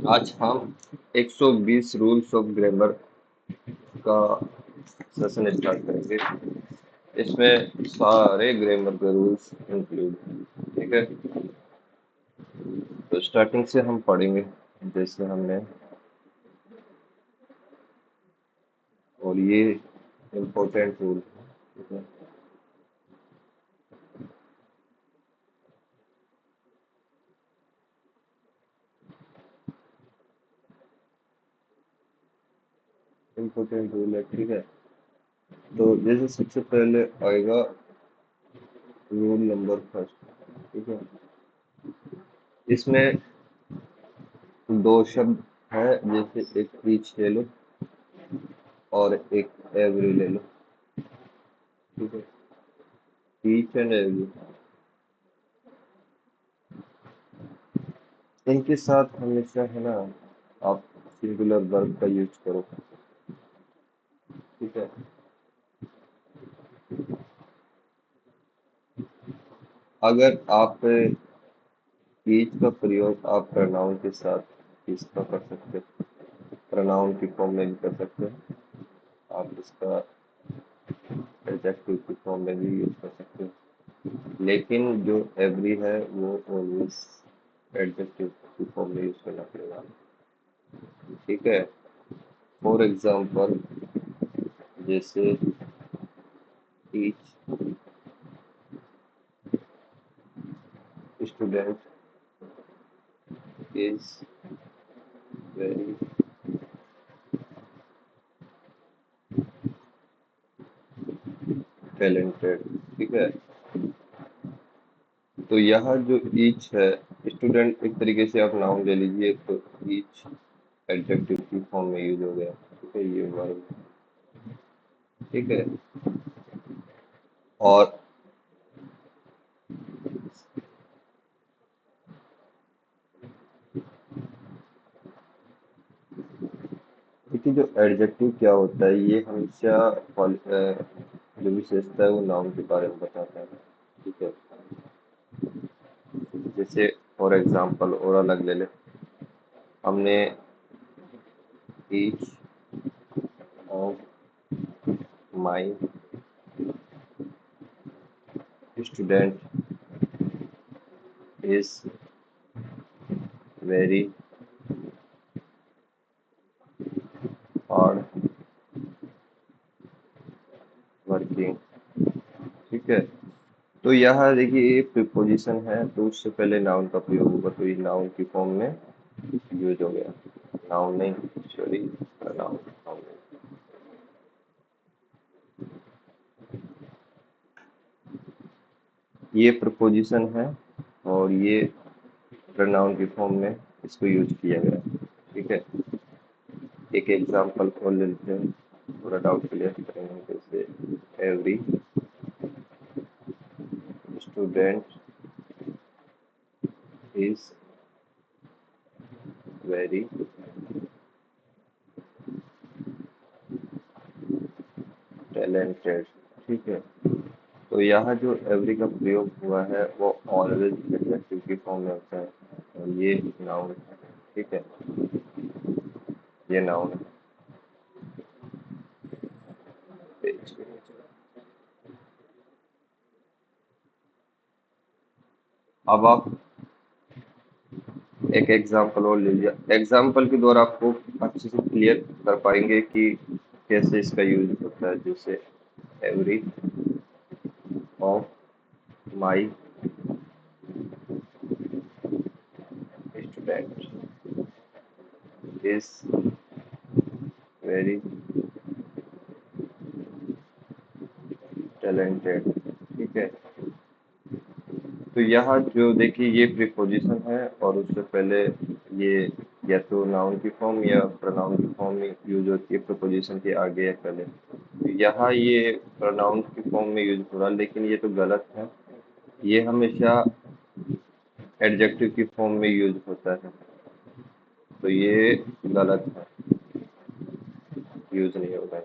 आज हम 120 rules of grammar का सेशन स्टार्ट करेंगे। इसमें सारे ग्रामर के रूल्स इंक्लूड हैं, ठीक है। तो स्टार्टिंग से हम पढ़ेंगे जैसे हमने, और ये इम्पोर्टेंट रूल, ठीक है। इम्पोर्टेंट रूल है, ठीक है। तो जैसे सबसे पहले आएगा रूल नंबर फर्स्ट, ठीक है। इसमें दो शब्द है, जैसे एक ईच ले लो और एक एवरी ले लो, ठीक है। ईच एंड एवरी, इनके साथ हमेशा है ना, आप सिंगुलर वर्ब का यूज करो, ठीक है। अगर आप ईच का प्रयोग आप प्रोनाउन के साथ इसका कर सकते हो, प्रोनाउन की फॉर्म में भी कर सकते हो, आप इसका एडजेक्टिव की फॉर्म में भी यूज कर सकते हो, लेकिन जो एवरी है वो ऑलवेज एडजेक्टिव की फॉर्म में यूज करना पड़ेगा, ठीक है। फॉर एग्जाम्पल, जैसे each student is very talented, ठीक है। तो यहाँ जो ईच है, स्टूडेंट एक तरीके से आप नाउन ले लीजिए, तो ईच एडजेक्टिव की फॉर्म में यूज हो गया, ठीक है, ये वर्ब, ठीक है। और देखिए, जो एडजेक्टिव क्या होता है, ये हमेशा जो विशेषता है वो नाउन के बारे में बताता है, ठीक है। जैसे फॉर एग्जाम्पल और अलग ले ले, हमने each of my student is very hard working, ठीक है। तो यहाँ देखिए, ये प्रीपोजिशन है, तो उससे पहले नाउन का प्रयोग होगा, तो ये नाउन की फॉर्म में यूज हो गया, नाउन नहीं, सॉरी, नाउन, नाउन नहीं। ये प्रपोजिशन है और ये प्रोनाउन की फॉर्म में इसको यूज किया गया, ठीक है। एक एग्जांपल और ले लेते हैं, थोड़ा डाउट क्लियर करेंगे। जैसे every student is very talented, ठीक है। तो यहाँ जो एवरी का प्रयोग हुआ है वो ऑलवेज एडजेक्टिव की फॉर्म में होता है, और ये नाउन है, ठीक है, ये नाउन है। पेज के नीचे। अब आप एक एग्जाम्पल और ले लिया, एग्जाम्पल के द्वारा आपको अच्छे से क्लियर कर पाएंगे कि कैसे इसका यूज होता है। जैसे every of my student is very talented, ठीक है। तो यहाँ जो देखिए, ये प्रीपोजिशन है और उससे पहले ये या तो नाउन की फॉर्म या प्रोनाउन की फॉर्म में यूज होती है, प्रीपोजिशन के आगे या पहले। तो यहाँ ये प्रोनाउन की फॉर्म में यूज हो रहा है, लेकिन ये तो गलत है, ये हमेशा एडजेक्टिव की फॉर्म में यूज होता है, तो ये गलत है, यूज नहीं होगा,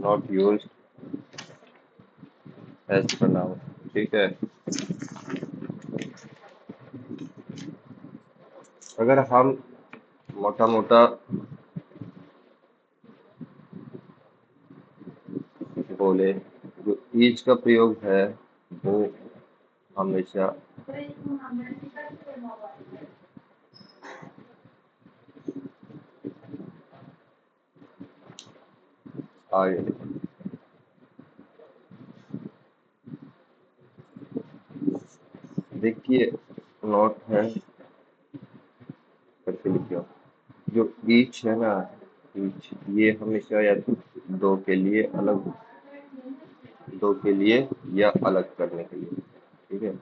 नॉट यूज एज प्रोनाउन, ठीक है। अगर हम मोटा मोटा बोले, जो ईच का प्रयोग है वो हमेशा आगे, देखिए नोट है करके लिखिए। जो ईच है ना, ईच ये हमेशा या तो दो के लिए या अलग करने के लिए, ठीक है।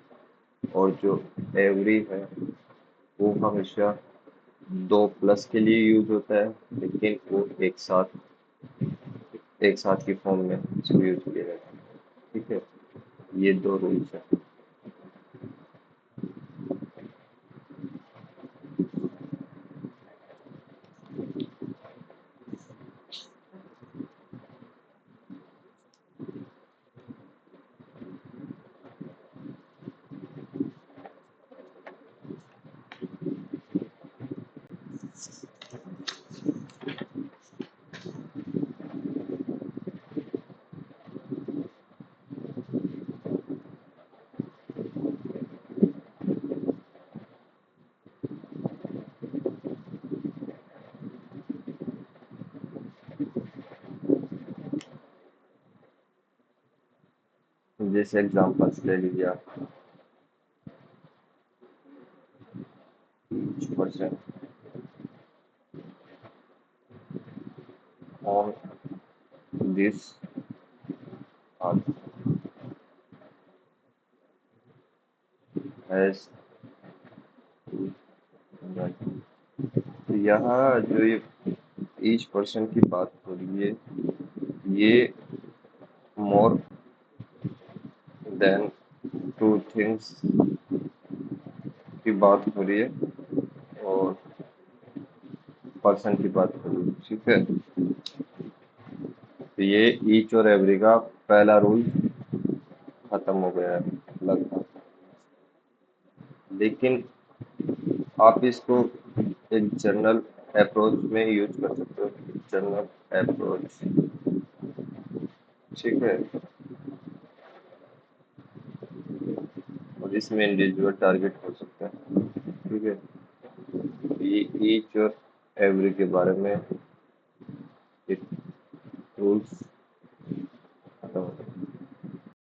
और जो एवरी है वो हमेशा दो प्लस के लिए यूज होता है, लेकिन वो एक साथ की फॉर्म में इसको यूज किया जाता है, ठीक है। ये दो रूल्स है। जैसे एग्जांपल्स ले लीजिए आप, each person on this earth has to right. तो यहाँ जो ये ईच पर्सन की बात हो रही है, ये मोर देन टू थिंग्स की बात हो रही है, और पर्सन की बात हो रही है, ठीक है। तो ये ईच और एवरी का पहला रूल खत्म हो गया है लगभग। लेकिन आप इसको एक जनरल अप्रोच में यूज कर सकते हो, जनरल अप्रोच, ठीक है। और इसमें इंडिविजुअल टारगेट हो सकते हैं, ठीक है। ये ईच और एवरी के बारे में एक रूल्स